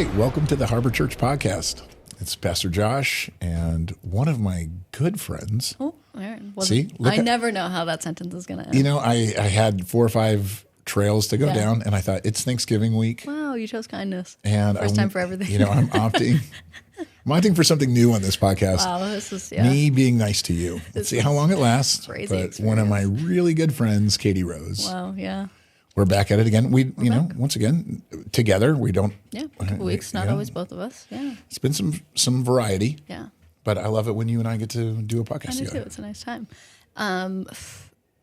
right, welcome to the Harbor.Church podcast. It's Pastor Josh and one of my good friends. Oh, all right. See, I never know how that sentence is going to end. You know, I had 4 or 5 trails to go down, and I thought it's Thanksgiving week. Wow, you chose kindness. And First time for everything. You know, I'm opting for something new on this podcast. Wow, this is me being nice to you. Let's see how long it lasts. Crazy but experience. One of my really good friends, Katie Rose. Wow, yeah. We're back at it again. We're back. Once again, together. We don't. Yeah, a couple weeks, not always both of us. Yeah. It's been some variety. Yeah. But I love it when you and I get to do a podcast I do together. too. It's a nice time. I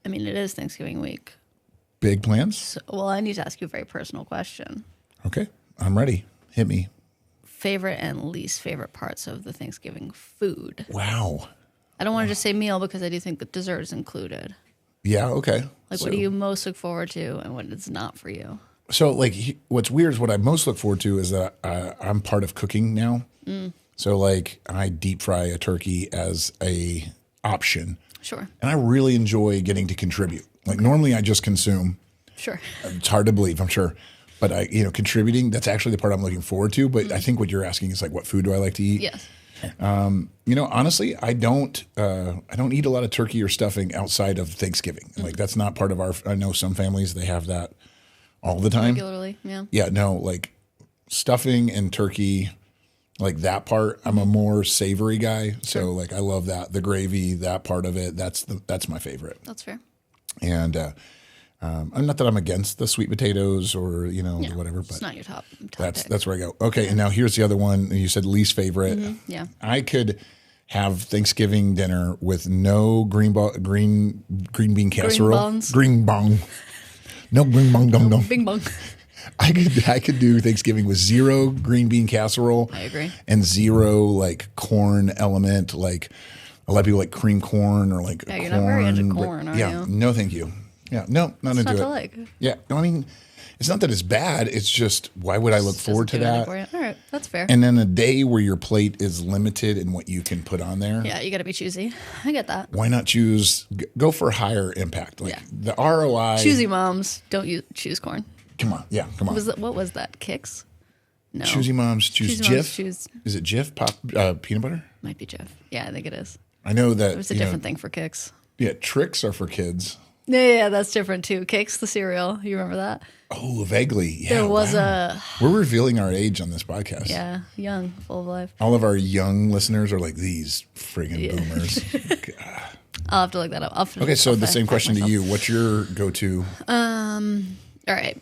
mean, it is Thanksgiving week. Big plans? So, well, I need to ask you a very personal question. Okay, I'm ready. Hit me. Favorite and least favorite parts of the Thanksgiving food? Wow. I don't want to just say meal because I do think the dessert is included. Yeah, okay. Like, what do you most look forward to and what is not for you? So, like, what's weird is what I most look forward to is that I'm part of cooking now. So, like, I deep fry a turkey as a option. Sure. And I really enjoy getting to contribute. Like, normally I just consume. Sure. It's hard to believe, I'm sure. But contributing, that's actually the part I'm looking forward to. But I think what you're asking is like, what food do I like to eat? Yes. Honestly, I don't eat a lot of turkey or stuffing outside of Thanksgiving. Like, that's not part of I know some families, they have that all the time. Regularly, yeah. Yeah, no, like stuffing and turkey, like that part, I'm a more savory guy. So like, I love that. The gravy, that part of it, that's my favorite. That's fair. And I'm not that I'm against the sweet potatoes or, whatever, but It's not your top that's where I go. Okay. And now here's the other one. You said least favorite. Yeah. I could have Thanksgiving dinner with no green bean casserole. Green bong. No green bong dong dong. Bing bong. I could do Thanksgiving with 0 green bean casserole. I agree. And 0 like corn element. Like a lot of people like cream corn or like Yeah, you're corn. not very into corn, are yeah, you? no, thank you. Yeah, no, not It's into not it. to like. Yeah, no, I mean, it's not that it's bad. It's just why would I look forward to that? All right, that's fair. And then a day where your plate is limited in what you can put on there. Yeah, you got to be choosy. I get that. Why not go for higher impact? Like the ROI. Choosy moms don't choose corn. Come on, yeah, come on. What was that? Kix? No. Choosy moms choose Choosy moms Jif. choose- Is it Jif peanut butter? Might be Jif. Yeah, I think it is. I know that It was a different thing for Kix. Yeah, tricks are for kids. Yeah, that's different too. Kix, the cereal. You remember that? Oh, vaguely. Yeah, There was We're revealing our age on this podcast. Yeah, young, full of life. All of our young listeners are like, these friggin' boomers. God. I'll have to look that up. Okay, so the same question to you. What's your go-to? All right.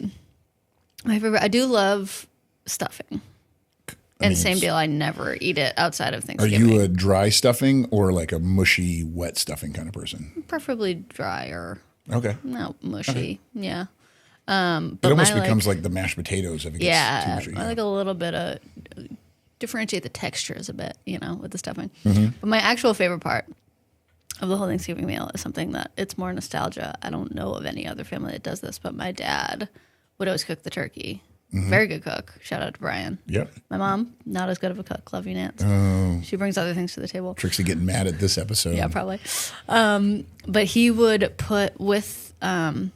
My favorite, I do love stuffing. And same deal, I never eat it outside of Are Thanksgiving. you a dry stuffing or like a mushy, wet stuffing kind of person? Preferably dry or Okay. not mushy. Okay. Yeah. It almost becomes like the mashed potatoes if it gets too mushy. I like a little bit of differentiate the textures a bit, with the stuffing. Mm-hmm. But my actual favorite part of the whole Thanksgiving meal is something that it's more nostalgia. I don't know of any other family that does this, but my dad would always cook the turkey. Very good cook. Shout out to Brian. Yep. My mom, not as good of a cook. Love you, Nance. Oh. She brings other things to the table. Trixie getting mad at this episode. Yeah, probably. But he would put there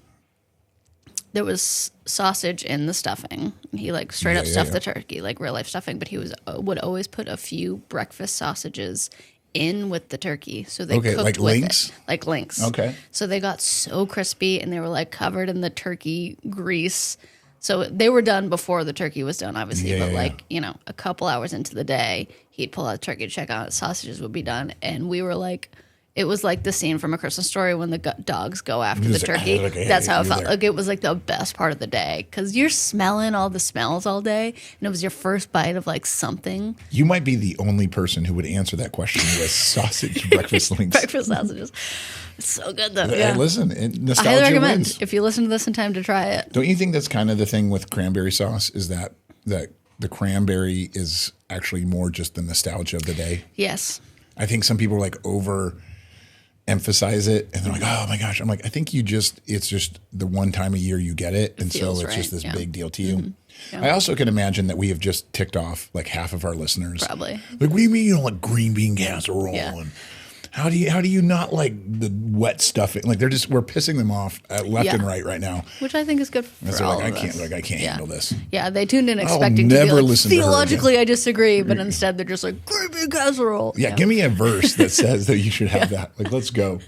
was sausage in the stuffing. He like straight up stuffed the turkey, like real life stuffing. But he would always put a few breakfast sausages in with the turkey, so they cooked like with links? it, like links. Okay. So they got so crispy, and they were like covered in the turkey grease. So they were done before the turkey was done, obviously. But a couple hours into the day, he'd pull out the turkey to check out. Sausages would be done, and we were like, it was like the scene from A Christmas Story when the dogs go after the turkey. That's how it felt. Like it was like the best part of the day because you're smelling all the smells all day, and it was your first bite of like something. You might be the only person who would answer that question with sausage breakfast links. Breakfast sausages. It's so good though. Hey, Yeah. listen, I nostalgia highly recommend wins. if you listen to this in time to try it. Don't you think that's kind of the thing with cranberry sauce is that the cranberry is actually more just the nostalgia of the day? Yes. I think some people are like emphasize it and they're like, oh my gosh. I'm like, I think it's just the one time a year you get it. And so it's just this big deal to you. Mm-hmm. Yeah. I also can imagine that we have just ticked off like half of our listeners. Probably. Like, what do you mean you don't like green bean casserole? Yeah. And How do you not like the wet stuffing? Like we're pissing them off left and right now. Which I think is good for all of us. I can't handle this. Yeah, they tuned in expecting to be like, theologically I disagree, but instead they're just like, creepy casserole. Yeah, give me a verse that says that you should have that. Like, let's go.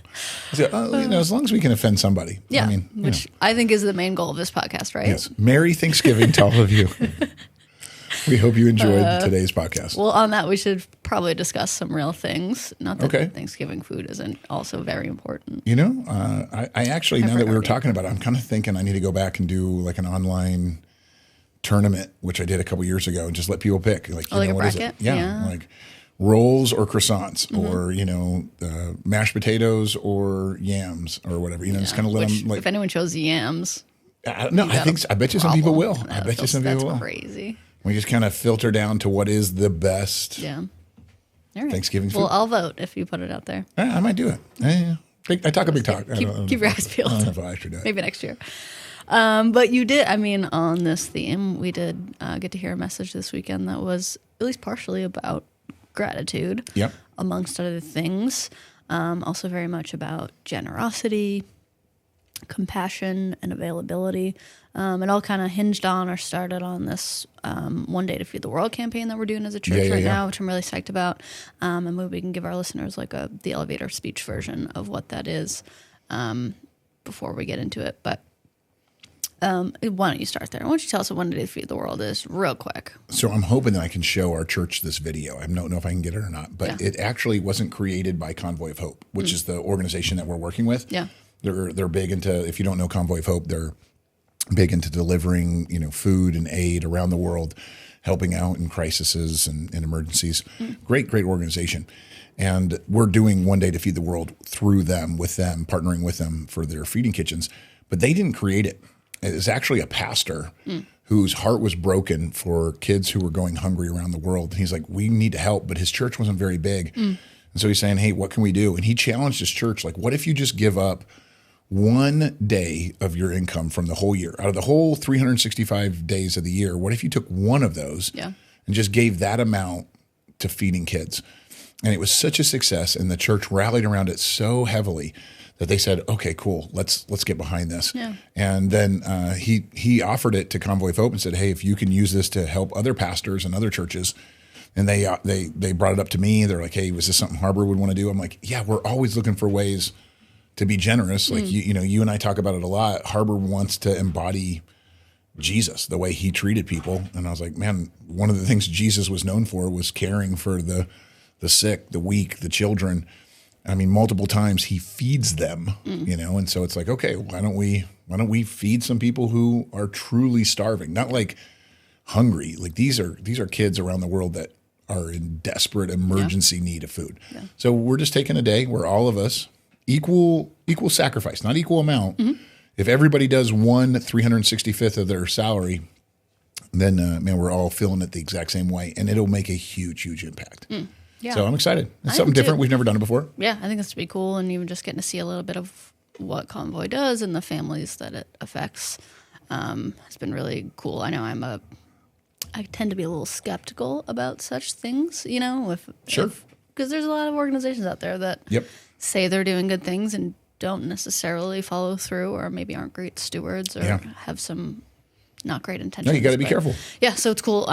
So, as long as we can offend somebody. Yeah, which I think is the main goal of this podcast, right? Yes. Merry Thanksgiving to all of you. We hope you enjoyed today's podcast. Well, on that, we should probably discuss some real things. Not that Thanksgiving food isn't also very important. I actually, now that we were talking about it, I'm kind of thinking I need to go back and do like an online tournament, which I did a couple years ago, and just let people pick. Like, like a what bracket? Is it? Yeah, like rolls or croissants, or mashed potatoes or yams or whatever. Just kind of let them. Like, if anyone chose yams, I bet you some people will. I bet you some people will. That's crazy. We just kind of filter down to what is the best all right. Thanksgiving food. Well, I'll vote if you put it out there. I might do it. I talk a big talk. Keep your eyes peeled. I don't know if I actually do it. Maybe next year. But you did, on this theme, we did get to hear a message this weekend that was at least partially about gratitude, amongst other things. Also very much about generosity, compassion, and availability. It all kind of hinged on or started on this One Day to Feed the World campaign that we're doing as a church now, which I'm really psyched about. And maybe we can give our listeners like the elevator speech version of what that is before we get into it. But why don't you start there? Why don't you tell us what One Day to Feed the World is real quick? So I'm hoping that I can show our church this video. I don't know if I can get it or not, but it actually wasn't created by Convoy of Hope, which is the organization that we're working with. Yeah. They're big into, if you don't know Convoy of Hope, they're big into delivering, food and aid around the world, helping out in crises and emergencies. Great organization. And we're doing One Day to Feed the World through them, with them, partnering with them for their feeding kitchens. But they didn't create it. It's actually a pastor whose heart was broken for kids who were going hungry around the world. And he's like, we need to help, but his church wasn't very big. And so he's saying, hey, what can we do? And he challenged his church, like, what if you just give up 1 day of your income from the whole year? Out of the whole 365 days of the year, what if you took one of those and just gave that amount to feeding kids? And it was such a success, and the church rallied around it so heavily that they said, okay, cool, let's get behind this. Yeah. And then he offered it to Convoy of Hope and said, hey, if you can use this to help other pastors and other churches. And they brought it up to me. They're like, hey, was this something Harbor would want to do? I'm like, yeah, we're always looking for ways to be generous. Like, you and I talk about it a lot. Harbor wants to embody Jesus, the way he treated people. And I was like, man, one of the things Jesus was known for was caring for the sick, the weak, the children. I mean, multiple times he feeds them, and so it's like, okay, why don't we feed some people who are truly starving, not like hungry. Like these are kids around the world that are in desperate emergency need of food. Yeah. So we're just taking a day where all of us equal sacrifice, not equal amount. If everybody does 1/365th of their salary, then man, we're all feeling it the exact same way, and it'll make a huge impact. Yeah. So I'm excited. It's something different. We've never done it before. Yeah, I think it's to be cool, and even just getting to see a little bit of what Convoy does and the families that it affects has been really cool. I know I tend to be a little skeptical about such things, because there's a lot of organizations out there that say they're doing good things and don't necessarily follow through, or maybe aren't great stewards, or have some not great intentions. No, you got to be careful. Yeah, so it's cool.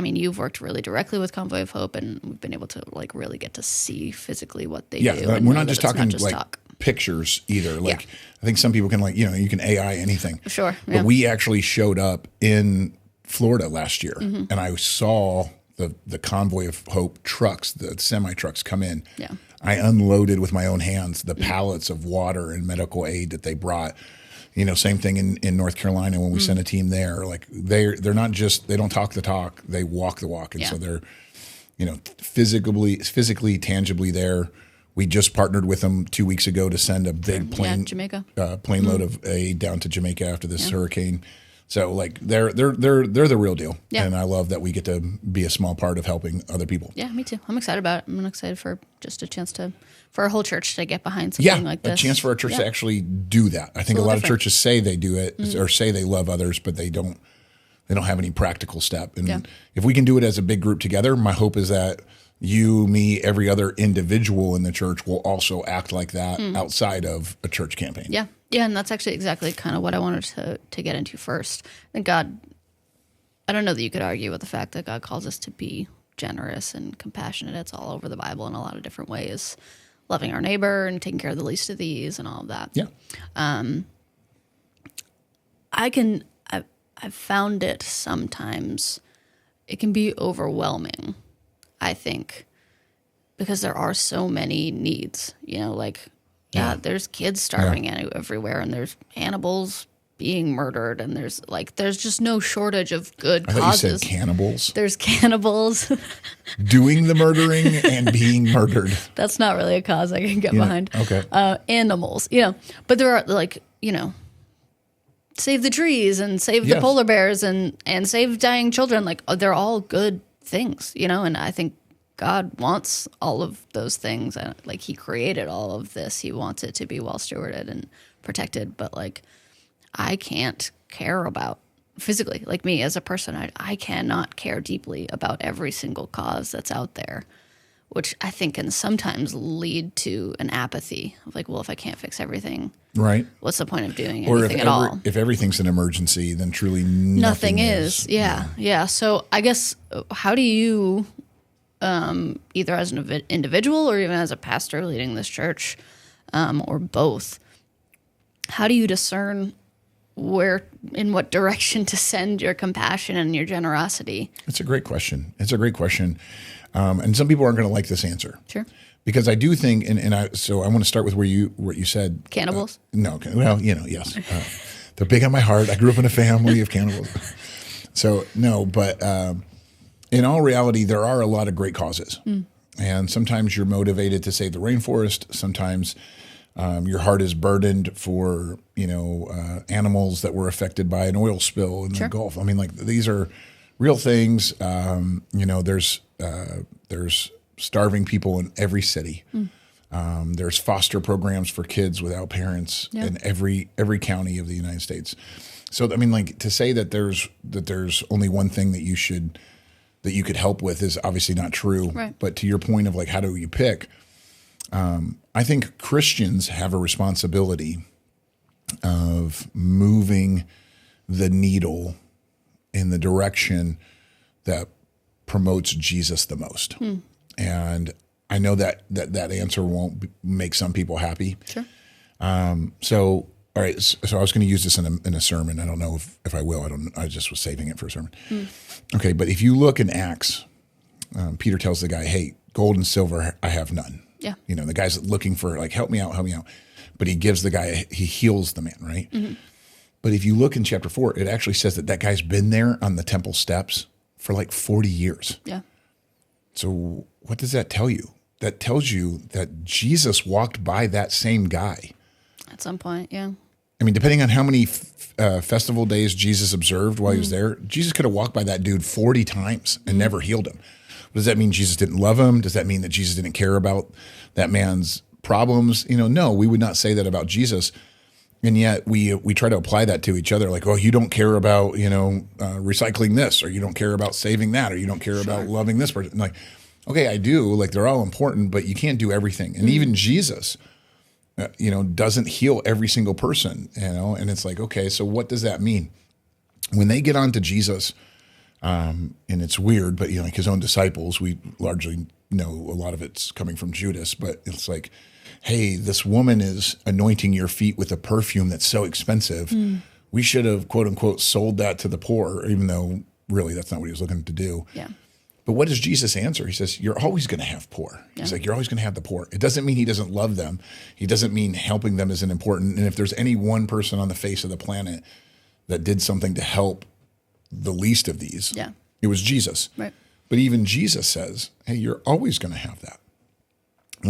You've worked really directly with Convoy of Hope, and we've been able to like really get to see physically what they do. Yeah, we're not just talking pictures either. Like I think some people can you can AI anything. Sure. But we actually showed up in Florida last year, and I saw the Convoy of Hope trucks, the semi trucks come in. Yeah. I unloaded with my own hands the pallets of water and medical aid that they brought. Same thing in North Carolina when we sent a team there. Like they're not just, they don't talk the talk, they walk the walk. And so they're, physically, tangibly there. We just partnered with them 2 weeks ago to send a big plane load of aid down to Jamaica after this hurricane. So like they're the real deal. Yeah. And I love that we get to be a small part of helping other people. Yeah, me too. I'm excited about it. I'm excited for just a chance for our whole church to get behind something like this. A chance for our church to actually do that. I think a lot of churches say they do it or say they love others, but they don't have any practical step. And if we can do it as a big group together, my hope is that you, me, every other individual in the church will also act like that outside of a church campaign. Yeah. Yeah, and that's actually exactly kind of what I wanted to get into first. I think God, I don't know that you could argue with the fact that God calls us to be generous and compassionate. It's all over the Bible in a lot of different ways. Loving our neighbor and taking care of the least of these and all of that. Yeah. I've found it sometimes, it can be overwhelming, I think, because there are so many needs, there's kids starving everywhere, and there's animals being murdered, and there's just no shortage of good causes. I thought you said cannibals. There's cannibals. Doing the murdering and being murdered. That's not really a cause I can get behind. Okay. Animals, but there are save the trees and save the polar bears and save dying children. They're all good things, and I think God wants all of those things. He created all of this. He wants it to be well stewarded and protected. But I can't care about physically, me as a person, I cannot care deeply about every single cause that's out there, which I think can sometimes lead to an apathy of if I can't fix everything, right? What's the point of doing anything at all? If everything's an emergency, then truly nothing is. Yeah. So I guess, how do you, either as an individual or even as a pastor leading this church, or both, how do you discern in what direction to send your compassion and your generosity? It's a great question. And some people aren't going to like this answer. Sure. Because I do think, so I want to start with what you said. Cannibals? No. Well, yes. They're big on my heart. I grew up in a family of cannibals. So no, but in all reality, there are a lot of great causes. And sometimes you're motivated to save the rainforest. Sometimes your heart is burdened for, animals that were affected by an oil spill in the Gulf. I mean, these are real things. There's starving people in every city. There's foster programs for kids without parents in every county of the United States. So, I mean, to say that there's only one thing that you could help with is obviously not true. Right. But to your point of how do you pick? I think Christians have a responsibility of moving the needle in the direction that promotes Jesus the most. And I know that answer won't make some people happy. Sure. So, all right. So I was going to use this in a sermon. I don't know if I will. I just was saving it for a sermon. Okay. But if you look in Acts, Peter tells the guy, hey, gold and silver, I have none. Yeah. The guy's looking for help me out. But he gives the guy, he heals the man, right? Mm-hmm. But if you look in chapter 4, it actually says that guy's been there on the temple steps for 40 years. Yeah. So what does that tell you? That tells you that Jesus walked by that same guy. At some point, yeah. I mean, depending on how many festival days Jesus observed while he was there, Jesus could have walked by that dude 40 times and never healed him. Does that mean Jesus didn't love him? Does that mean that Jesus didn't care about that man's problems? No, we would not say that about Jesus. And yet we try to apply that to each other. You don't care about, recycling this, or you don't care about saving that, or you don't care about loving this person. Okay, I do. They're all important, but you can't do everything. And even Jesus, doesn't heal every single person, and it's okay, so what does that mean? When they get onto Jesus, and it's weird, but his own disciples, we largely know a lot of it's coming from Judas, but it's hey, this woman is anointing your feet with a perfume that's so expensive. We should have, quote unquote, sold that to the poor, even though really that's not what he was looking to do. Yeah. But what does Jesus answer? He says, you're always going to have poor. Yeah. He's you're always going to have the poor. It doesn't mean he doesn't love them. He doesn't mean helping them isn't important. And if there's any one person on the face of the planet that did something to help the least of these, it was Jesus. Right. But even Jesus says, hey, you're always going to have that.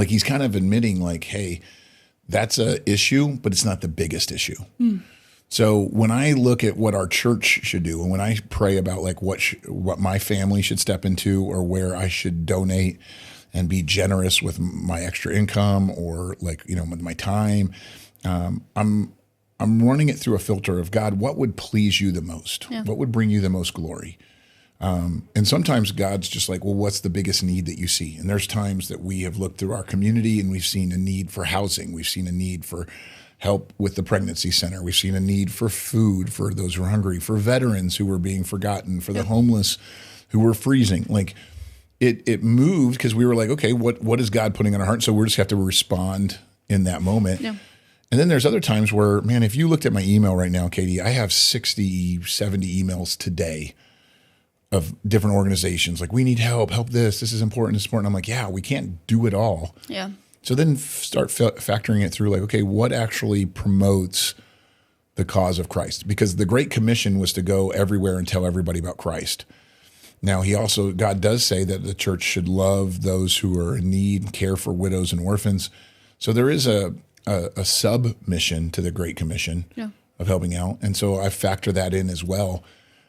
He's kind of admitting hey, that's a issue, but it's not the biggest issue. So when I look at what our church should do, and when I pray about what my family should step into, or where I should donate and be generous with my extra income, or with my time, I'm running it through a filter of God. What would please you the most? Yeah. What would bring you the most glory? And sometimes God's just like, well, what's the biggest need that you see? And there's times that we have looked through our community and we've seen a need for housing. We've seen a need for help with the pregnancy center. We've seen a need for food for those who are hungry, for veterans who were being forgotten, for the homeless who were freezing. Like it moved because we were like, okay, what is God putting on our heart? So we just have to respond in that moment. Yeah. And then there's other times where, man, if you looked at my email right now, Katie, I have 60, 70 emails today of different organizations. Like, we need help this is important, this is important. I'm like, yeah, we can't do it all. Yeah. So then start factoring it through, like, okay, what actually promotes the cause of Christ? Because the Great Commission was to go everywhere and tell everybody about Christ. Now, God does say that the church should love those who are in need, care for widows and orphans. So there is a sub-mission to the Great Commission of helping out. And so I factor that in as well.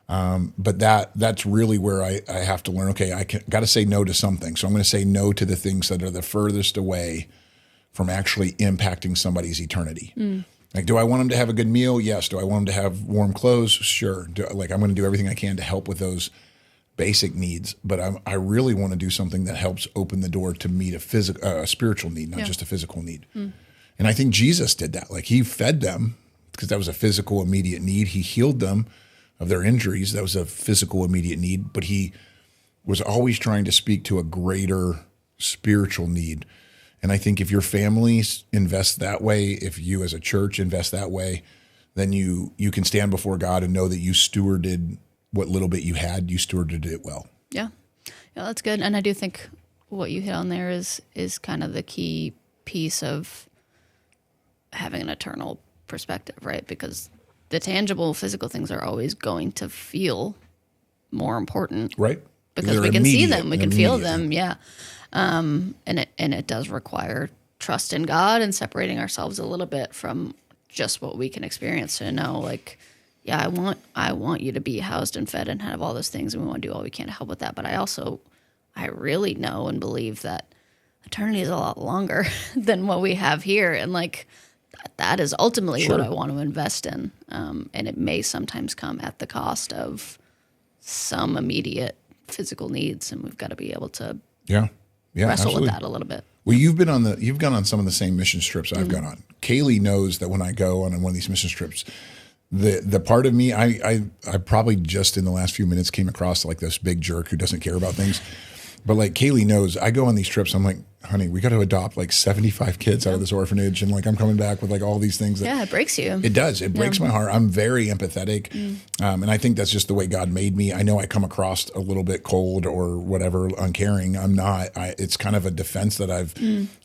But that's really where I have to learn, okay, got to say no to something. So I'm going to say no to the things that are the furthest away from actually impacting somebody's eternity. Like, do I want them to have a good meal? Yes. Do I want them to have warm clothes? Sure. I'm going to do everything I can to help with those basic needs, but I really want to do something that helps open the door to meet a spiritual need, not just a physical need. And I think Jesus did that. Like, he fed them because that was a physical, immediate need. He healed them of their injuries. That was a physical, immediate need. But he was always trying to speak to a greater spiritual need. And I think if your families invest that way, if you as a church invest that way, then you can stand before God and know that you stewarded what little bit you had, you stewarded it well. Yeah, that's good. And I do think what you hit on there is kind of the key piece of having an eternal perspective, right? Because the tangible physical things are always going to feel more important. Right. Because we can see them, we can feel them. Yeah. And it does require trust in God and separating ourselves a little bit from just what we can experience to know, like, yeah, I want you to be housed and fed and have all those things, and we want to do all we can to help with that. But I really know and believe that eternity is a lot longer than what we have here, and like that is ultimately what I want to invest in. And it may sometimes come at the cost of some immediate physical needs, and we've got to be able to wrestle absolutely. with that a little bit. Well, you've gone on some of the same mission trips I've gone on. Kaylee knows that when I go on one of these mission trips, the part of me, I probably just in the last few minutes came across like this big jerk who doesn't care about things. But like Kaylee knows, I go on these trips, I'm like, honey, we got to adopt like 75 kids out of this orphanage. And like, I'm coming back with like all these things. It breaks you. It does. It breaks my heart. I'm very empathetic. And I think that's just the way God made me. I know I come across a little bit cold or whatever, uncaring. I'm not. It's kind of a defense that I've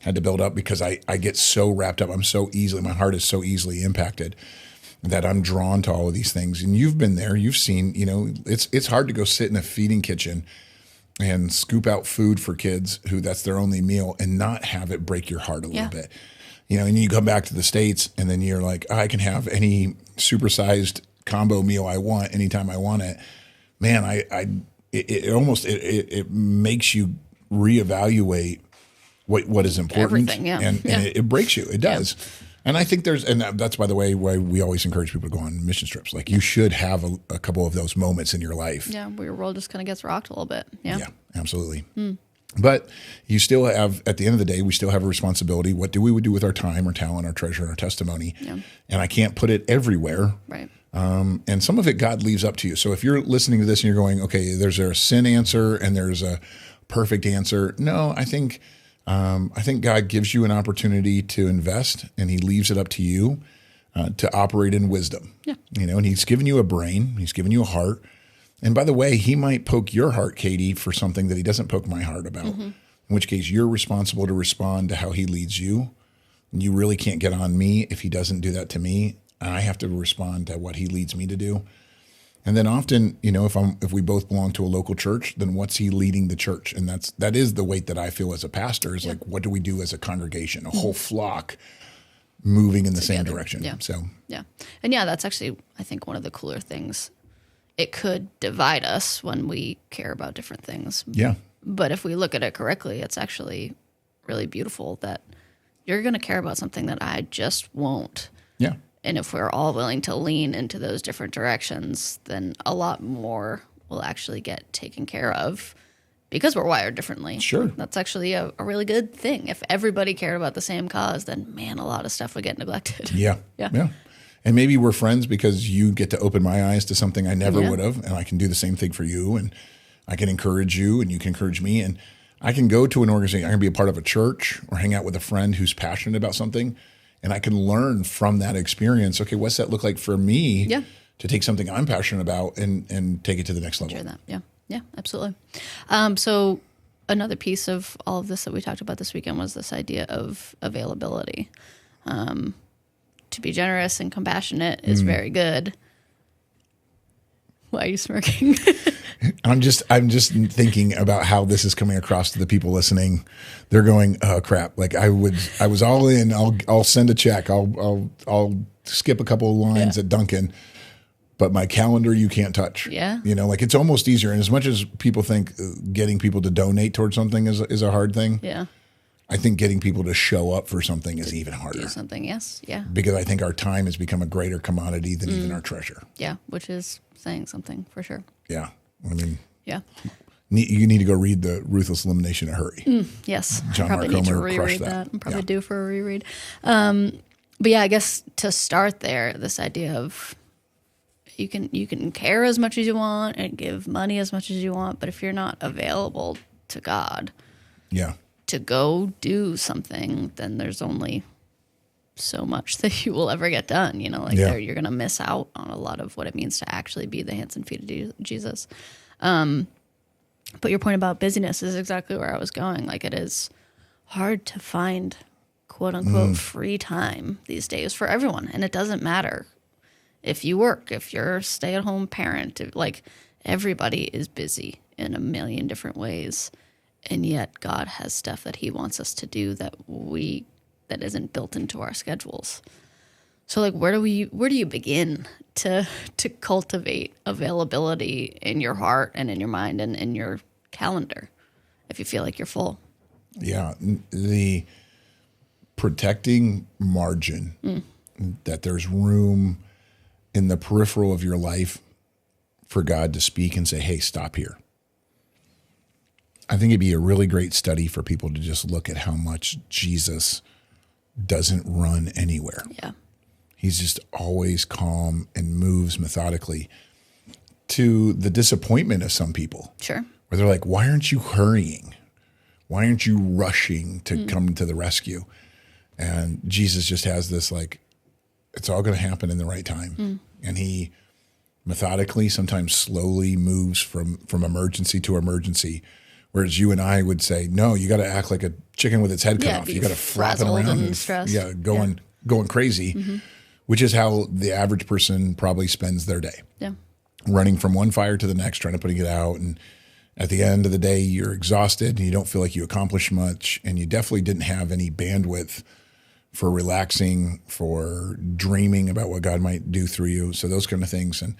had to build up because I get so wrapped up. My heart is so easily impacted that I'm drawn to all of these things. And you've been there. You've seen, it's hard to go sit in a feeding kitchen and scoop out food for kids who that's their only meal and not have it break your heart a little bit. And you come back to the States and then you're like, I can have any supersized combo meal I want anytime I want it. Man, it makes you reevaluate what is important. Everything, and it breaks you. It does. And I think that's, by the way, why we always encourage people to go on mission trips. Like, you should have a couple of those moments in your life. Yeah, where your world just kind of gets rocked a little bit. Yeah, absolutely. But you still have, at the end of the day, we still have a responsibility. What do we do with our time, our talent, our treasure, and our testimony? Yeah. And I can't put it everywhere. Right. And some of it God leaves up to you. So if you're listening to this and you're going, okay, there's a sin answer and there's a perfect answer. No, I think God gives you an opportunity to invest, and He leaves it up to you to operate in wisdom. Yeah. And He's given you a brain, He's given you a heart. And by the way, He might poke your heart, Katie, for something that He doesn't poke my heart about, in which case you're responsible to respond to how He leads you. And you really can't get on me if He doesn't do that to me. And I have to respond to what He leads me to do. And then often, if we both belong to a local church, then what's He leading the church? And that is the weight that I feel as a pastor is like, what do we do as a congregation, a whole flock moving in the same direction? Yeah. And that's actually, I think, one of the cooler things. It could divide us when we care about different things. Yeah. But if we look at it correctly, it's actually really beautiful that you're going to care about something that I just won't. Yeah. And if we're all willing to lean into those different directions, then a lot more will actually get taken care of because we're wired differently. Sure. That's actually a really good thing. If everybody cared about the same cause, then man, a lot of stuff would get neglected. Yeah. And maybe we're friends because you get to open my eyes to something I never would have, and I can do the same thing for you, and I can encourage you, and you can encourage me, and I can go to an organization, I can be a part of a church or hang out with a friend who's passionate about something, and I can learn from that experience, okay, what's that look like for me to take something I'm passionate about and take it to the next level? Share that, yeah, absolutely. So another piece of all of this that we talked about this weekend was this idea of availability. To be generous and compassionate is very good. Why are you smirking? I'm just thinking about how this is coming across to the people listening. They're going, "Oh crap!" Like I was all in. I'll send a check. I'll skip a couple of lines at Dunkin', but my calendar you can't touch. Yeah, like it's almost easier. And as much as people think getting people to donate towards something is a hard thing, I think getting people to show up for something is even harder. Do something, yes, yeah. Because I think our time has become a greater commodity than even our treasure. Yeah, which is saying something for sure. Yeah, I mean, you need to go read the Ruthless Elimination of Hurry. Yes, John I probably Mark need to Comer reread crushed that. I'm probably due for a reread. But yeah, I guess to start there, this idea of you can care as much as you want and give money as much as you want, but if you're not available to God, to go do something, then there's only so much that you will ever get done. You're going to miss out on a lot of what it means to actually be the hands and feet of Jesus. But your point about busyness is exactly where I was going. Like, it is hard to find quote unquote free time these days for everyone. And it doesn't matter if you work, if you're a stay-at-home parent, like everybody is busy in a million different ways. And yet God has stuff that he wants us to do that isn't built into our schedules. So like, where do you begin to cultivate availability in your heart and in your mind and in your calendar if you feel like you're full? Yeah. The protecting margin, that there's room in the peripheral of your life for God to speak and say, hey, stop here. I think it'd be a really great study for people to just look at how much Jesus doesn't run anywhere. Yeah. He's just always calm and moves methodically, to the disappointment of some people. Sure. Where they're like, why aren't you hurrying? Why aren't you rushing to come to the rescue? And Jesus just has this, like, it's all going to happen in the right time. And he methodically, sometimes slowly, moves from emergency to emergency. Whereas you and I would say, no, you got to act like a chicken with its head cut off. You got to flap it around and stressed. Going crazy, which is how the average person probably spends their day. Yeah. Running from one fire to the next, trying to put it out. And at the end of the day, you're exhausted and you don't feel like you accomplished much. And you definitely didn't have any bandwidth for relaxing, for dreaming about what God might do through you. So those kind of things. And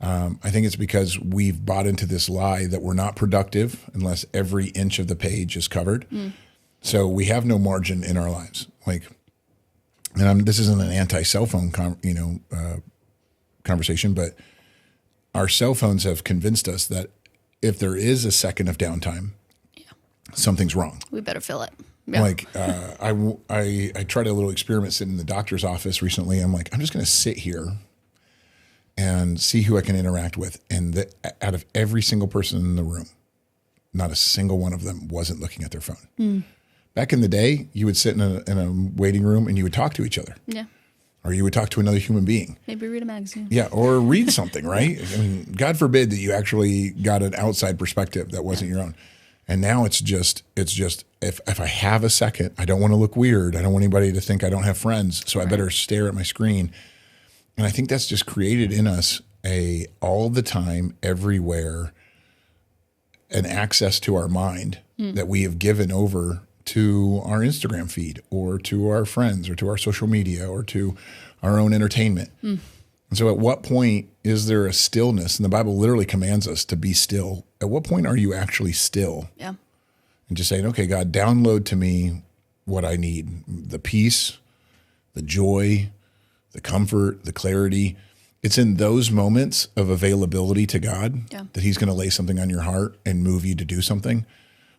I think it's because we've bought into this lie that we're not productive unless every inch of the page is covered. So we have no margin in our lives. Like, and this isn't an anti-cell phone conversation, but our cell phones have convinced us that if there is a second of downtime, something's wrong. We better fill it. Yeah. Like I tried a little experiment sitting in the doctor's office recently. I'm like, I'm just going to sit here and see who I can interact with. And out of every single person in the room, not a single one of them wasn't looking at their phone. Back in the day, you would sit in a waiting room and you would talk to each other. Yeah. Or you would talk to another human being. Maybe read a magazine. Yeah, or read something, right? I mean, God forbid that you actually got an outside perspective that wasn't your own. And now it's just if I have a second, I don't want to look weird. I don't want anybody to think I don't have friends. So I better stare at my screen. And I think that's just created in us all the time, everywhere, an access to our mind that we have given over to our Instagram feed or to our friends or to our social media or to our own entertainment. And so at what point is there a stillness? And the Bible literally commands us to be still. At what point are you actually still? Yeah. And just saying, okay, God, download to me what I need, the peace, the joy, the comfort, the clarity. it's in those moments of availability to God that he's going to lay something on your heart and move you to do something.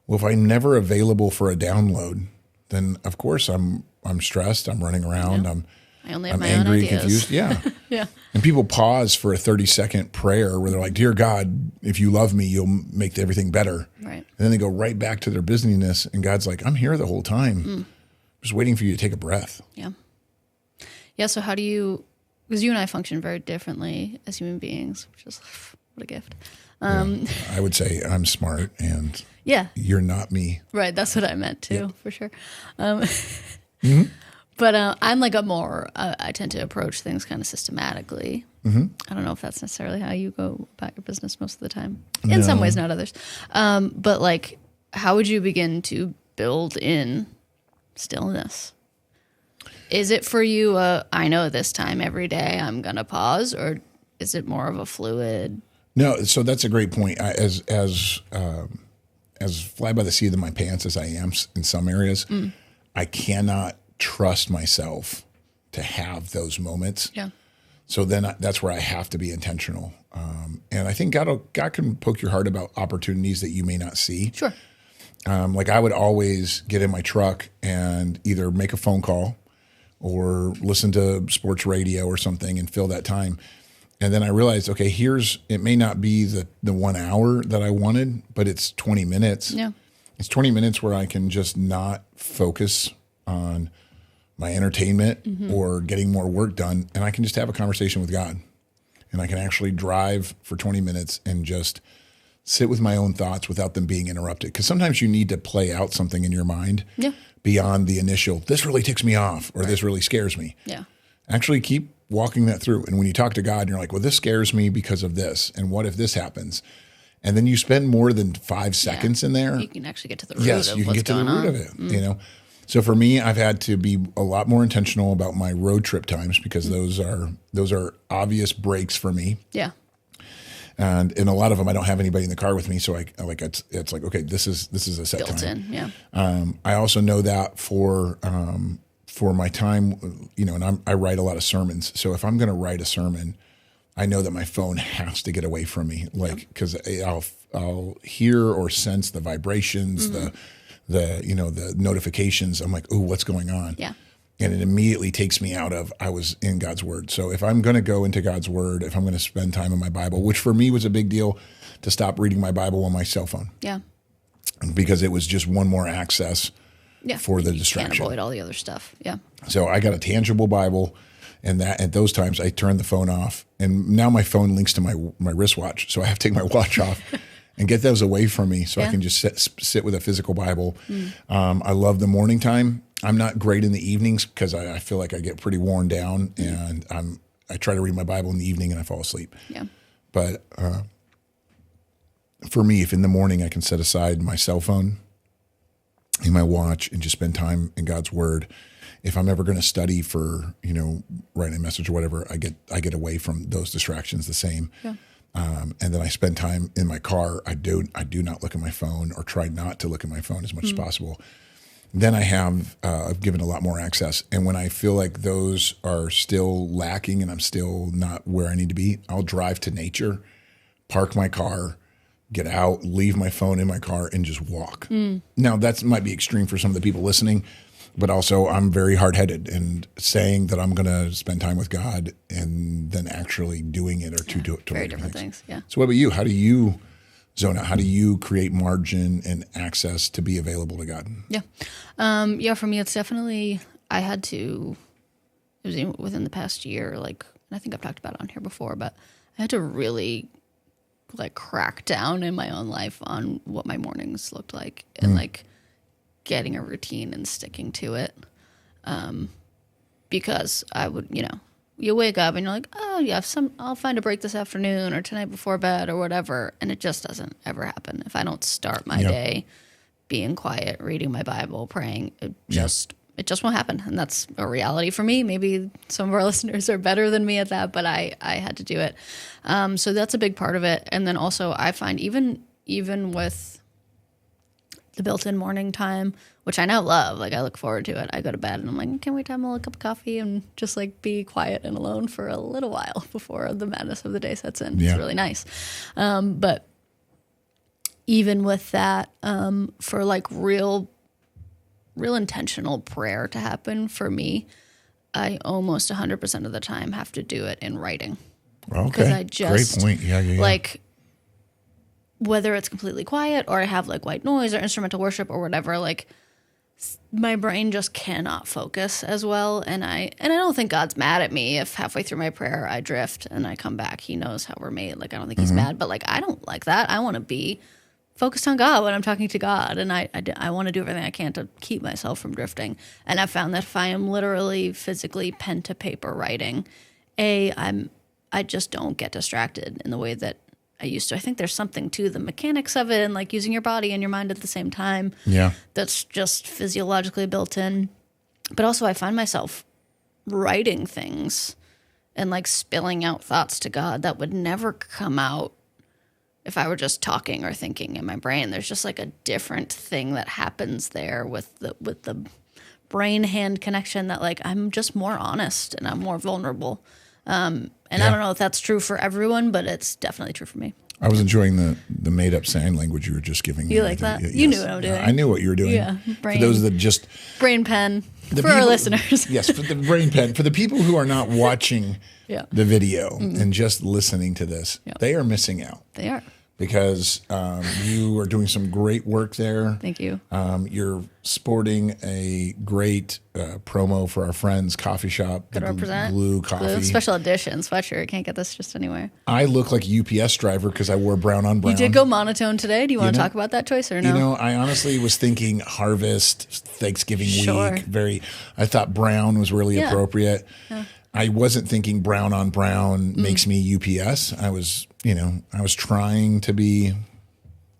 Well, if I'm never available for a download, then of course I'm stressed. I'm running around. I only have I'm my angry own and confused. Yeah. Yeah. And people pause for a 30-second prayer where they're like, "Dear God, if you love me, you'll make everything better." Right. And then they go right back to their busyness. And God's like, "I'm here the whole time. I'm just waiting for you to take a breath." Yeah. Yeah. So how do you, because you and I function very differently as human beings, which is what a gift. I would say I'm smart and you're not me. Right. That's what I meant too, for sure. But I'm like I tend to approach things kind of systematically. I don't know if that's necessarily how you go about your business most of the time. In some ways, not others. But like, how would you begin to build in stillness? Is it for you, I know this time every day I'm going to pause, or is it more of a fluid? No, so that's a great point. As fly by the seat of my pants as I am in some areas, I cannot trust myself to have those moments. Yeah. So then that's where I have to be intentional. And I think God can poke your heart about opportunities that you may not see. Sure. Like I would always get in my truck and either make a phone call or listen to sports radio or something and fill that time. And then I realized, okay, it may not be the 1 hour that I wanted, but it's 20 minutes. Yeah. It's 20 minutes where I can just not focus on my entertainment or getting more work done. And I can just have a conversation with God. And I can actually drive for 20 minutes and just sit with my own thoughts without them being interrupted. Because sometimes you need to play out something in your mind beyond the initial, this really ticks me off, or this really scares me. Yeah. Actually keep walking that through. And when you talk to God, you're like, well, this scares me because of this. And what if this happens? And then you spend more than 5 seconds in there. You can actually get to the root of what's going on. Yes, you can get to the root of it, you know. So for me, I've had to be a lot more intentional about my road trip times because those are obvious breaks for me. Yeah. And in a lot of them, I don't have anybody in the car with me, so it's like, okay, this is a set Built time. in, yeah. I also know that for my time, you know, and I write a lot of sermons. So if I'm going to write a sermon, I know that my phone has to get away from me, like because I'll hear or sense the vibrations, the notifications. I'm like, ooh, what's going on? Yeah. And it immediately takes me out of, I was in God's word. So if I'm going to go into God's word, if I'm going to spend time in my Bible, which for me was a big deal to stop reading my Bible on my cell phone. Yeah. Because it was just one more access for the distraction. Can't avoid all the other stuff. Yeah. So I got a tangible Bible, and that at those times I turned the phone off. And now my phone links to my wristwatch. So I have to take my watch off and get those away from me so I can just sit with a physical Bible. I love the morning time. I'm not great in the evenings because I feel like I get pretty worn down, and I try to read my Bible in the evening and I fall asleep. Yeah. But for me, if in the morning I can set aside my cell phone and my watch and just spend time in God's word, if I'm ever going to study for, writing a message or whatever, I get away from those distractions the same. Yeah. And then I spend time in my car. I do not look at my phone, or try not to look at my phone as much as possible. Then I've given a lot more access. And when I feel like those are still lacking and I'm still not where I need to be, I'll drive to nature, park my car, get out, leave my phone in my car, and just walk. Now, that might be extreme for some of the people listening, but also I'm very hard-headed, and saying that I'm going to spend time with God and then actually doing it are two very different things. Yeah. So what about you? How do you zone out? How do you create margin and access to be available to God? Yeah. For me, it's definitely, it was within the past year, and I think I've talked about it on here before, but I had to really crack down in my own life on what my mornings looked like, and getting a routine and sticking to it. Because I would, you wake up and you're like, oh yeah, I'll find a break this afternoon or tonight before bed or whatever. And it just doesn't ever happen. If I don't start my day being quiet, reading my Bible, praying, it just won't happen. And that's a reality for me. Maybe some of our listeners are better than me at that, but I had to do it. So that's a big part of it. And then also I find even with the built-in morning time, which I now love. Like, I look forward to it. I go to bed and I'm like, can't wait to have a little cup of coffee and just like be quiet and alone for a little while before the madness of the day sets in. Yeah. It's really nice. But even with that, for like real intentional prayer to happen for me, I almost 100% of the time have to do it in writing. Okay. Because I just, great point. Yeah. Like, whether it's completely quiet or I have like white noise or instrumental worship or whatever, like my brain just cannot focus as well. And I don't think God's mad at me if halfway through my prayer I drift and I come back. He knows how we're made. Like, I don't think he's mad, but like, I don't like that. I want to be focused on God when I'm talking to God. And I want to do everything I can to keep myself from drifting. And I've found that if I am literally physically pen to paper writing, I just don't get distracted in the way that I used to. I think there's something to the mechanics of it and like using your body and your mind at the same time. Yeah. That's just physiologically built in. But also I find myself writing things and like spilling out thoughts to God that would never come out if I were just talking or thinking in my brain. There's just like a different thing that happens there with the brain hand connection that like I'm just more honest and I'm more vulnerable. I don't know if that's true for everyone, but it's definitely true for me. I was enjoying the made up sign language you were just giving. You like that? Yes. You knew what I'm doing. I knew what you were doing. Yeah. For those that just brain pen for our listeners. Yes, for the brain pen. For the people who are not watching the video and just listening to this, they are missing out. They are. Because you are doing some great work there. Thank you. You're sporting a great promo for our friends' coffee shop. Good represent. Blue Coffee. Blue special edition sweatshirt. Can't get this just anywhere. I look like a UPS driver because I wore brown on brown. You did go monotone today. Do you want to talk about that choice or no? You know, I honestly was thinking harvest, Thanksgiving week. I thought brown was really appropriate. Yeah. I wasn't thinking brown on brown makes me UPS. I was trying to be,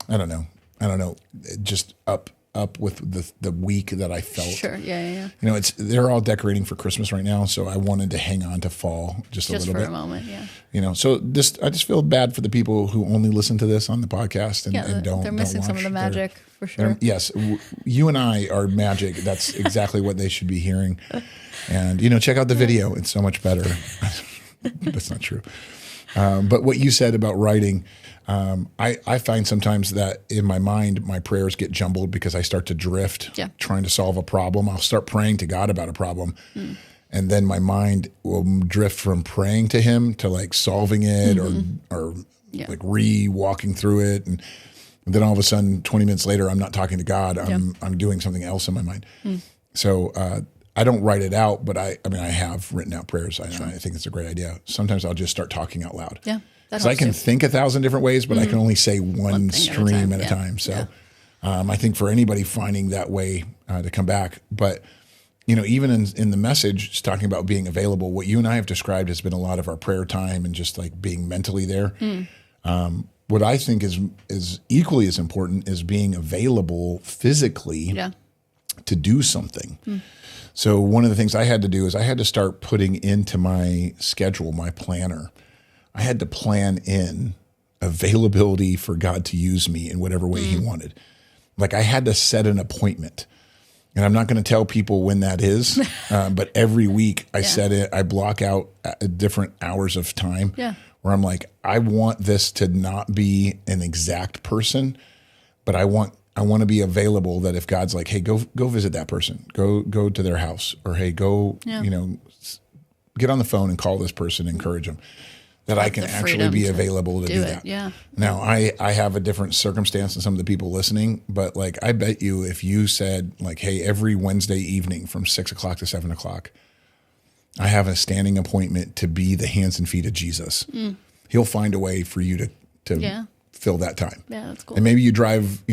I don't know, just up with the week that I felt. Sure, yeah. You know, they're all decorating for Christmas right now, so I wanted to hang on to fall just a little bit. Just for a moment, yeah. You know, so I just feel bad for the people who only listen to this on the podcast and don't. They're missing some of the magic for sure. Yes, you and I are magic. That's exactly what they should be hearing. And, check out the video. It's so much better. That's not true. But what you said about writing, I find sometimes that in my mind, my prayers get jumbled because I start to drift trying to solve a problem. I'll start praying to God about a problem. And then my mind will drift from praying to him to like solving it or like walking through it. And then all of a sudden, 20 minutes later, I'm not talking to God. I'm doing something else in my mind. So I don't write it out, but I have written out prayers. I think it's a great idea. Sometimes I'll just start talking out loud. Yeah. Because I can think 1,000 different ways, but I can only say one stream at a time. So I think for anybody finding that way to come back. But, even in the message, just talking about being available, what you and I have described has been a lot of our prayer time and just like being mentally there. What I think is equally as important is being available physically to do something. So one of the things I had to do is I had to start putting into my schedule, my planner. I had to plan in availability for God to use me in whatever way he wanted. Like I had to set an appointment. And I'm not going to tell people when that is, but every week I set it, I block out different hours of time where I'm like, I want this to not be an exact person, but I want to be available that if God's like, hey, go visit that person, go to their house, or hey, go, get on the phone and call this person, encourage them, that I can actually be available to do that. Yeah. Now I have a different circumstance than some of the people listening, but like, I bet you if you said like, hey, every Wednesday evening from 6 o'clock to 7 o'clock, I have a standing appointment to be the hands and feet of Jesus. He'll find a way for you to fill that time. Yeah, that's cool. And maybe you drive,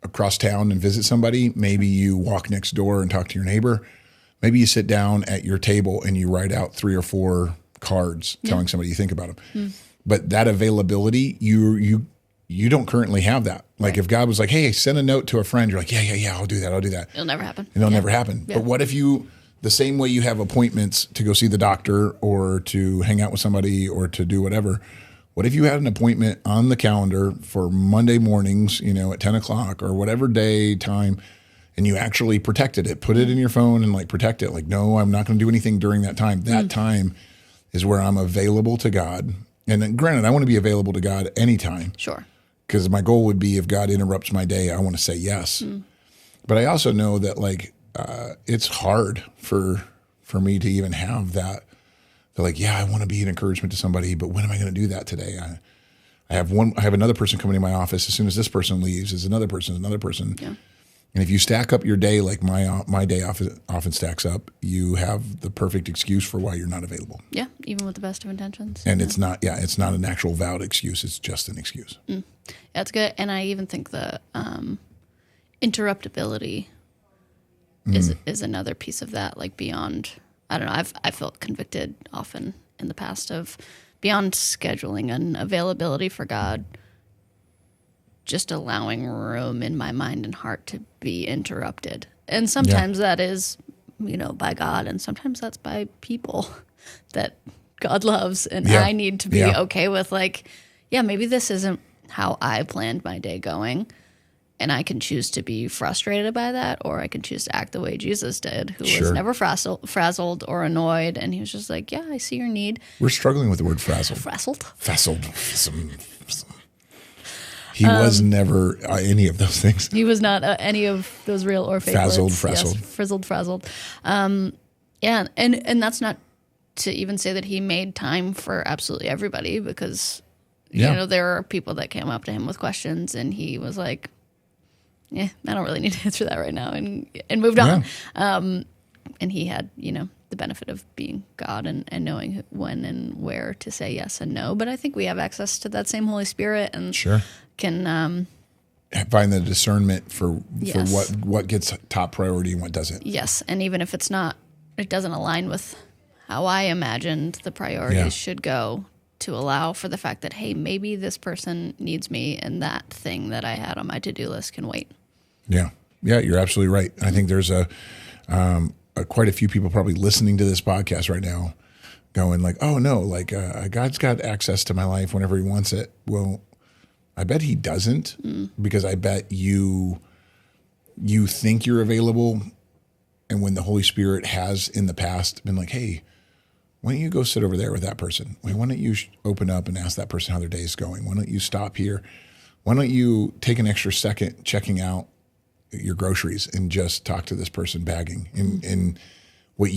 across town and visit somebody. Maybe you walk next door and talk to your neighbor. Maybe you sit down at your table and you write out 3 or 4 cards telling somebody you think about them. But that availability, you don't currently have that. Like if God was like, hey, send a note to a friend, you're like, yeah, I'll do that. It'll never happen. It'll never happen. Yeah. But what if the same way you have appointments to go see the doctor or to hang out with somebody or to do whatever, What if you had an appointment on the calendar for Monday mornings, at 10 o'clock or whatever day time, and you actually protected it, put it in your phone and like protect it. Like, no, I'm not going to do anything during that time. That time is where I'm available to God. And then, granted, I want to be available to God anytime. Sure. Because my goal would be if God interrupts my day, I want to say yes. But I also know that like it's hard for me to even have that. They're like, yeah, I want to be an encouragement to somebody, but when am I going to do that today? I have another person coming to my office. As soon as this person leaves, is another person. Yeah. And if you stack up your day like my day often stacks up, you have the perfect excuse for why you're not available. Yeah, even with the best of intentions. And it's not an actual valid excuse. It's just an excuse. Yeah, that's good. And I even think the interruptibility is another piece of that, like beyond, I don't know, I felt convicted often in the past of beyond scheduling and availability for God, just allowing room in my mind and heart to be interrupted. And sometimes that is, by God, and sometimes that's by people that God loves. And I need to be okay with like, maybe this isn't how I planned my day going. And I can choose to be frustrated by that, or I can choose to act the way Jesus did, who was never frazzled or annoyed. And he was just like, I see your need. We're struggling with the word frazzled. Frazzled. He was never any of those things. He was not any of those real or fake words. Frazzled. Yes, frizzled, frazzled. And that's not to even say that he made time for absolutely everybody, because, there are people that came up to him with questions and he was like, I don't really need to answer that right now, and moved on. And he had, the benefit of being God and knowing when and where to say yes and no. But I think we have access to that same Holy Spirit and can find the discernment for what gets top priority and what doesn't. Yes, and even if it doesn't align with how I imagined the priorities should go, to allow for the fact that, hey, maybe this person needs me and that thing that I had on my to-do list can wait. Yeah, you're absolutely right. I think there's quite a few people probably listening to this podcast right now going like, oh no, like God's got access to my life whenever he wants it. Well, I bet he doesn't, because I bet you think you're available. And when the Holy Spirit has in the past been like, hey, why don't you go sit over there with that person? Why don't you open up and ask that person how their day is going? Why don't you stop here? Why don't you take an extra second checking out your groceries and just talk to this person bagging? And what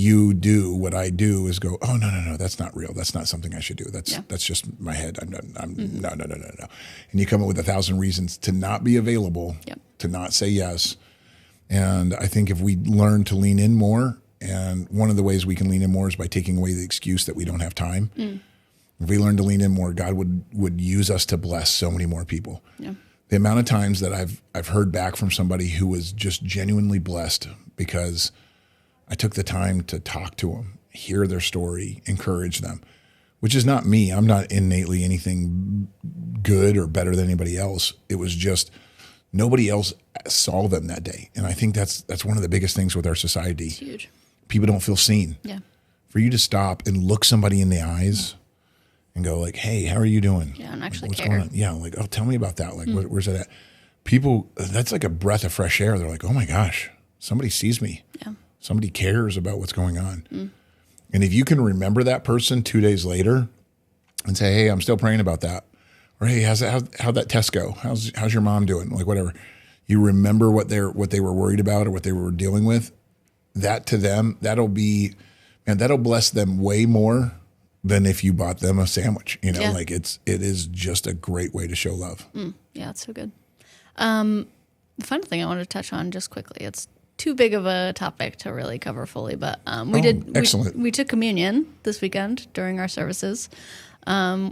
I do is go, oh, no, that's not real. That's not something I should do. That's just my head. No. And you come up with 1,000 reasons to not be available, to not say yes. And I think if we learn to lean in more, and one of the ways we can lean in more is by taking away the excuse that we don't have time. If we learn to lean in more, God would use us to bless so many more people. The amount of times that I've heard back from somebody who was just genuinely blessed because I took the time to talk to them, hear their story, encourage them, which is not me. I'm not innately anything good or better than anybody else. It was just nobody else saw them that day. And I think that's one of the biggest things with our society. It's huge. People don't feel seen. For you to stop and look somebody in the eyes and go like, hey, how are you doing? And actually what's care. Going on? Yeah, like, oh, tell me about that. Like, where's that at? People, that's like a breath of fresh air. They're like, oh my gosh, somebody sees me. Somebody cares about what's going on. And if you can remember that person 2 days later and say, hey, I'm still praying about that. Or, hey, how'd that test go? How's your mom doing? Like, whatever. You remember what they were worried about or what they were dealing with. That to them, that'll bless them way more than if you bought them a sandwich. Like it is just a great way to show love. Yeah, it's so good. The final thing I wanted to touch on just quickly, it's too big of a topic to really cover fully, but we took communion this weekend during our services,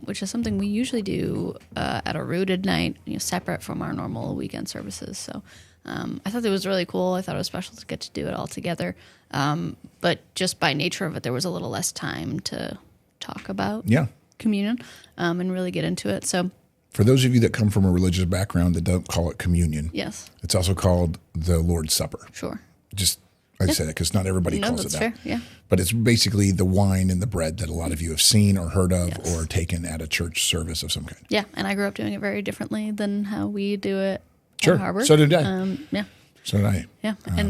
which is something we usually do at a rooted night, separate from our normal weekend services. So I thought it was really cool. I thought it was special to get to do it all together. But just by nature of it, there was a little less time to talk about communion and really get into it. So for those of you that come from a religious background that don't call it communion, yes, it's also called the Lord's Supper. Sure. Just I say that because not everybody calls it that. Fair. Yeah. But it's basically the wine and the bread that a lot of you have seen or heard of or taken at a church service of some kind. Yeah, and I grew up doing it very differently than how we do it at Harbor. So did I. Yeah. So did I. Yeah, and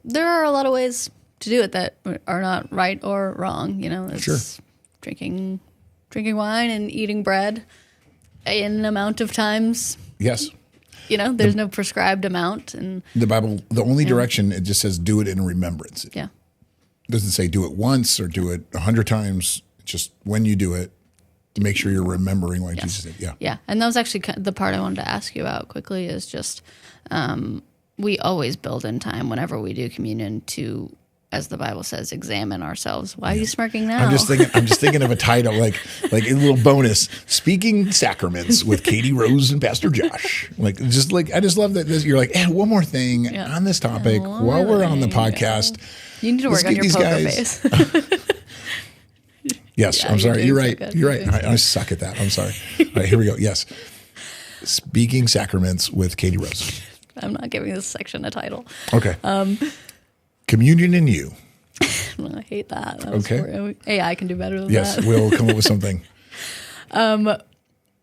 there are a lot of ways to do it that are not right or wrong. It's drinking wine and eating bread in an amount of times. Yes. There's no prescribed amount. And the Bible, the only direction, it just says do it in remembrance. Yeah. It doesn't say do it once or do it 100 times. Just when you do it, make sure you're remembering what Jesus did. Yeah. Yeah. And that was actually the part I wanted to ask you about quickly is just we always build in time whenever we do communion to, as the Bible says, examine ourselves. Why are you smirking now? I'm just thinking of a title like a little bonus: Speaking Sacraments with Katie Rose and Pastor Josh. I just love that you're like, one more thing on this topic while we're on the podcast. You need to work on your poker face. Yes, I'm sorry. You're right. You're right. I suck at that. I'm sorry. All right, here we go. Yes. Speaking Sacraments with Katie Rose. I'm not giving this section a title. Okay. Communion in you. I hate that. Okay. AI can do better than that. Yes, we'll come up with something.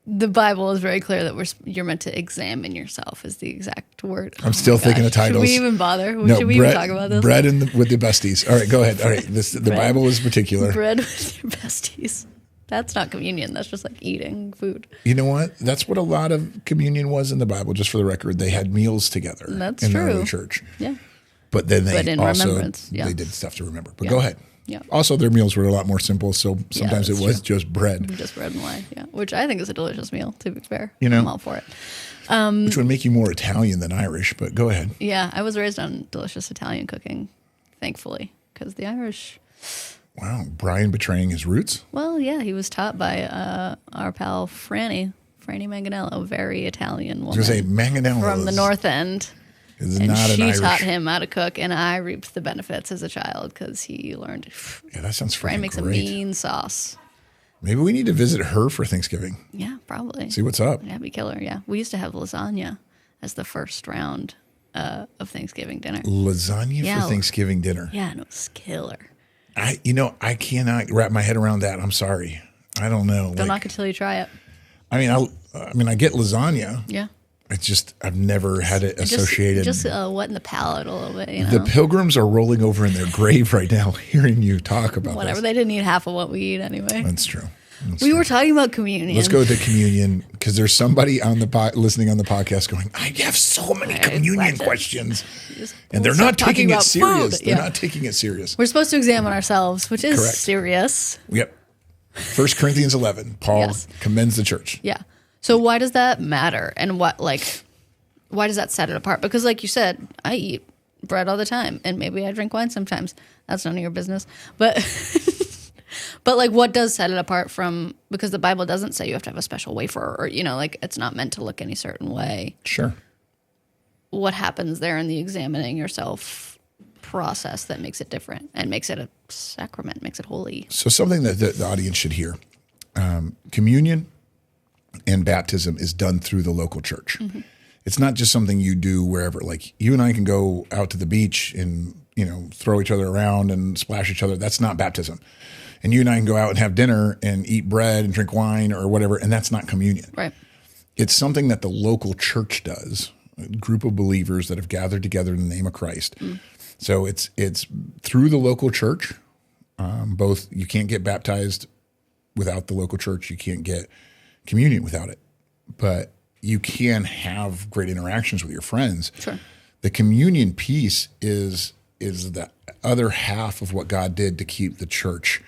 The Bible is very clear that you're meant to examine yourself is the exact word. I'm still thinking of titles. Should we even bother? Should we even talk about this? Bread with the besties. All right, go ahead. All right, the Bible is particular. Bread with your besties. That's not communion. That's just like eating food. You know what? That's what a lot of communion was in the Bible, just for the record. They had meals together in the early church. Yeah. But then they remembrance, they did stuff to remember. But go ahead. Yeah. Also, their meals were a lot more simple, so sometimes it was just bread. Just bread and wine, which I think is a delicious meal, to be fair. I'm all for it. Which would make you more Italian than Irish, but go ahead. Yeah, I was raised on delicious Italian cooking, thankfully, because the Irish... Wow, Brian betraying his roots? Well, yeah, he was taught by our pal Franny Manganello, very Italian woman. I was going to say, Manganello from the North End. And she taught him how to cook, and I reaped the benefits as a child because he learned. Yeah, that sounds Brian makes great. a mean sauce. Maybe we need to visit her for Thanksgiving. Yeah, probably. See what's up. Yeah, be killer. Yeah, we used to have lasagna as the first round of Thanksgiving dinner. Lasagna for Thanksgiving dinner. Yeah, and it was killer. I cannot wrap my head around that. I'm sorry. I don't know. Don't knock it till you try it. I mean, I get lasagna. Yeah. It's just, I've never had it associated. Just wetting the palate a little bit, The pilgrims are rolling over in their grave right now hearing you talk about Whatever. this. They didn't eat half of what we eat anyway. That's true. We were talking about communion. Let's go to communion because there's somebody on the listening on the podcast going, I have so many communion questions. And they're not taking it serious. They're not taking it serious. We're supposed to examine ourselves, which is serious. Yep. 1 Corinthians 11, Paul commends the church. Yeah. So why does that matter? And why does that set it apart? Because like you said, I eat bread all the time and maybe I drink wine sometimes. That's none of your business. But but like what does set it apart from, because the Bible doesn't say you have to have a special wafer or, it's not meant to look any certain way. Sure. What happens there in the examining yourself process that makes it different and makes it a sacrament, makes it holy? So something that the audience should hear, communion and baptism is done through the local church. Mm-hmm. It's not just something you do wherever. Like you and I can go out to the beach and, throw each other around and splash each other. That's not baptism. And you and I can go out and have dinner and eat bread and drink wine or whatever, and that's not communion. Right. It's something that the local church does, a group of believers that have gathered together in the name of Christ. Mm. So it's through the local church. Both, you can't get baptized without the local church. You can't get communion without it. But you can have great interactions with your friends. Sure. The communion piece is the other half of what God did to keep the church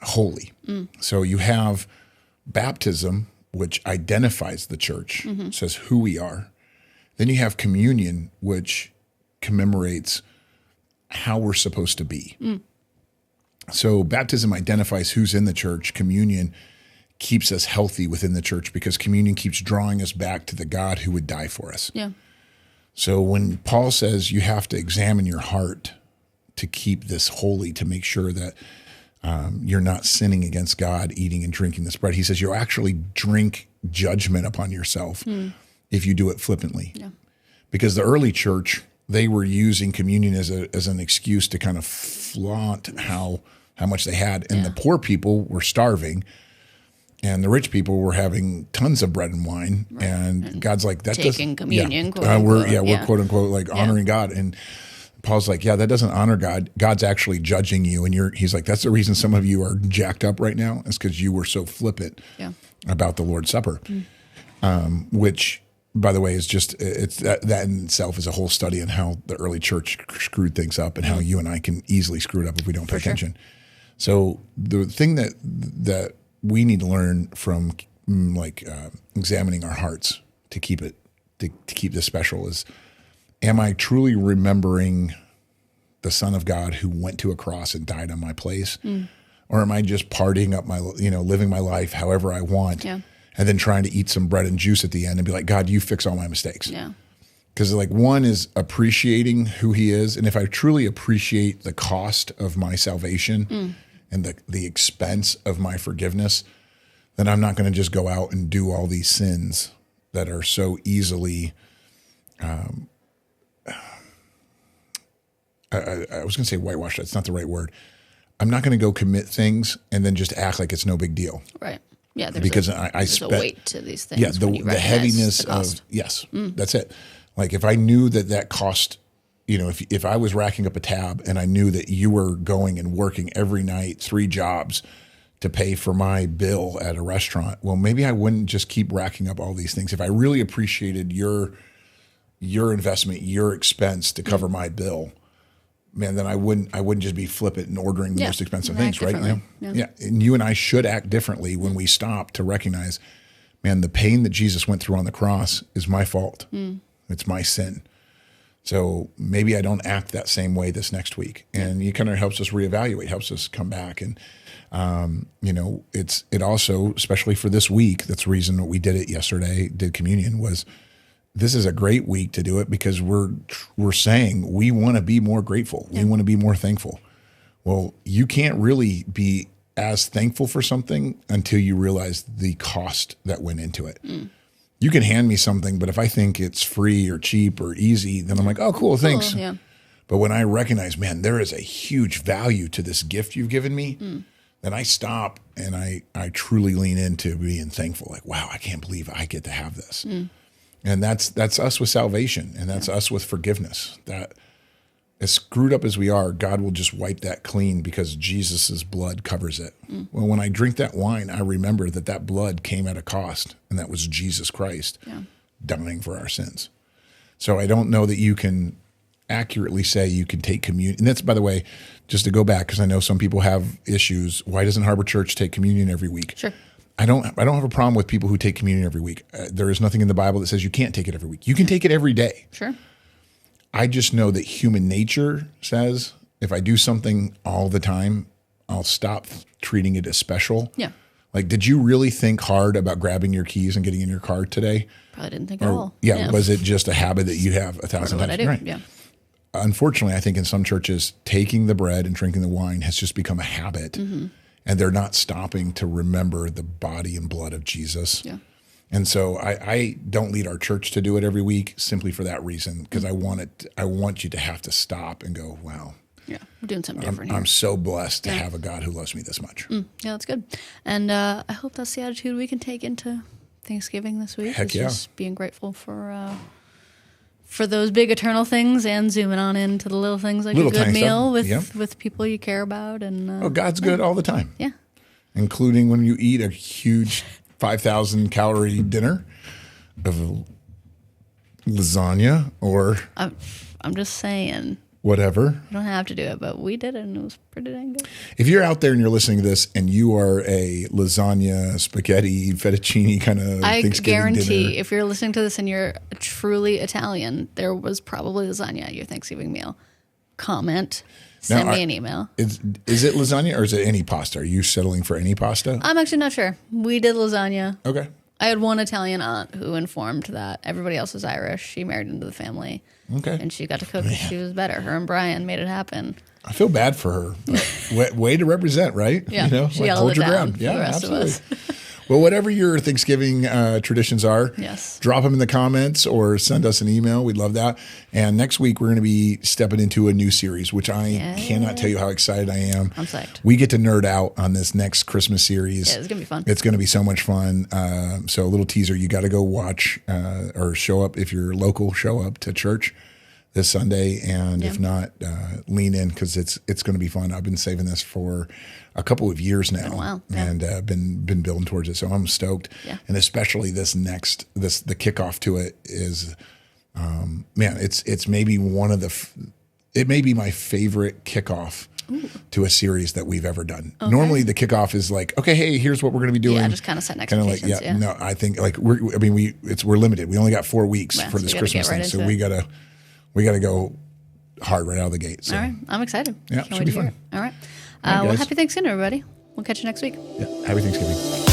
holy. Mm. So you have baptism, which identifies the church, says who we are. Then you have communion, which commemorates how we're supposed to be. Mm. So baptism identifies who's in the church. Communion keeps us healthy within the church because communion keeps drawing us back to the God who would die for us. Yeah. So when Paul says you have to examine your heart to keep this holy, to make sure that you're not sinning against God, eating and drinking this bread, he says you'll actually drink judgment upon yourself if you do it flippantly. Yeah. Because the early church they were using communion as an excuse to kind of flaunt how much they had. And the poor people were starving, and the rich people were having tons of bread and wine. Right. And God's like, that taking communion, we're quote unquote like honoring God. And Paul's like, that doesn't honor God. God's actually judging you. And he's like, that's the reason some of you are jacked up right now, is because you were so flippant about the Lord's Supper, which, by the way, is just, that in itself is a whole study on how the early church screwed things up and how you and I can easily screw it up if we don't pay attention. So the thing that we need to learn from examining our hearts to keep this special is, am I truly remembering the Son of God who went to a cross and died on my place? Or am I just partying up living my life however I want, and then trying to eat some bread and juice at the end and be like, God, you fix all my mistakes? Yeah. Because one is appreciating who he is. And if I truly appreciate the cost of my salvation and the expense of my forgiveness, then I'm not going to just go out and do all these sins that are so easily, I was going to say whitewashed. That's not the right word. I'm not going to go commit things and then just act like it's no big deal. Right. Yeah. There's a weight to these things. Yeah. The heaviness of, that's it. Like if I knew that cost, if I was racking up a tab and I knew that you were going and working every night, 3 jobs to pay for my bill at a restaurant, well, maybe I wouldn't just keep racking up all these things. If I really appreciated your investment, your expense to cover my bill, man, then I wouldn't just be flippant and ordering the most expensive things, right? And you and I should act differently when we stop to recognize, man, the pain that Jesus went through on the cross is my fault. It's my sin. So maybe I don't act that same way this next week. And it kind of helps us reevaluate, helps us come back. And, it also, especially for this week, that's the reason we did it yesterday, did communion, was this is a great week to do it because we're saying we want to be more grateful. We want to be more thankful. Well, you can't really be as thankful for something until you realize the cost that went into it. You can hand me something, but if I think it's free or cheap or easy, then I'm like, oh, cool, thanks. Cool, yeah. But when I recognize, man, there is a huge value to this gift you've given me, then I stop and I truly lean into being thankful. Like, wow, I can't believe I get to have this. And that's us with salvation, and that's us with forgiveness. That as screwed up as we are, God will just wipe that clean because Jesus' blood covers it. Well, when I drink that wine, I remember that blood came at a cost, and that was Jesus Christ dying for our sins. So I don't know that you can accurately say you can take communion. And that's, by the way, just to go back, because I know some people have issues. Why doesn't Harbor.Church take communion every week? Sure. I don't have a problem with people who take communion every week. There is nothing in the Bible that says you can't take it every week. You can take it every day. Sure. I just know that human nature says if I do something all the time, I'll stop treating it as special. Yeah. Like, did you really think hard about grabbing your keys and getting in your car today? Probably didn't think at all. Yeah. Was it just a habit that you have 1,000 times? I do. Right. Yeah. Unfortunately, I think in some churches, taking the bread and drinking the wine has just become a habit. And they're not stopping to remember the body and blood of Jesus. Yeah. And so I don't lead our church to do it every week simply for that reason, because I want you to have to stop and go, wow. Yeah, we're doing something different here. I'm so blessed to have a God who loves me this much. Yeah, that's good. And I hope that's the attitude we can take into Thanksgiving this week. Heck yeah. Just being grateful for those big eternal things and zooming on into the little things like a good meal with people you care about. And God's good all the time. Yeah. Including when you eat a huge 5,000 calorie dinner of lasagna or... I'm just saying. Whatever. You don't have to do it, but we did it and it was pretty dang good. If you're out there and you're listening to this and you are a lasagna, spaghetti, fettuccine kind of Thanksgiving guarantee dinner, if you're listening to this and you're truly Italian, there was probably lasagna at your Thanksgiving meal. Comment. Send me an email. Is it lasagna or is it any pasta? Are you settling for any pasta? I'm actually not sure. We did lasagna. Okay. I had one Italian aunt who informed that everybody else was Irish. She married into the family. Okay. And she got to cook because she was better. Her and Brian made it happen. I feel bad for her. But way to represent, right? Yeah. She held it down. Yeah, absolutely. Well, whatever your Thanksgiving traditions are, yes, drop them in the comments or send us an email. We'd love that. And next week, we're going to be stepping into a new series, which I cannot tell you how excited I am. I'm psyched. We get to nerd out on this next Christmas series. Yeah, it's going to be fun. It's going to be so much fun. So a little teaser, you got to go watch or show up. If you're local, show up to church this Sunday, and if not, lean in because it's going to be fun. I've been saving this for a couple of years now, and been building towards it. So I'm stoked, and especially the kickoff to it is, man, it's maybe it may be my favorite kickoff to a series that we've ever done. Okay. Normally the kickoff is like, okay, hey, here's what we're going to be doing. Yeah, just kind of setting expectations. No, I think like we're limited. We only got 4 weeks for this Christmas thing, so we gotta go hard right out of the gate. So. All right, I'm excited. Yeah, should be fun. All right. Well, happy Thanksgiving, everybody. We'll catch you next week. Yeah, happy Thanksgiving.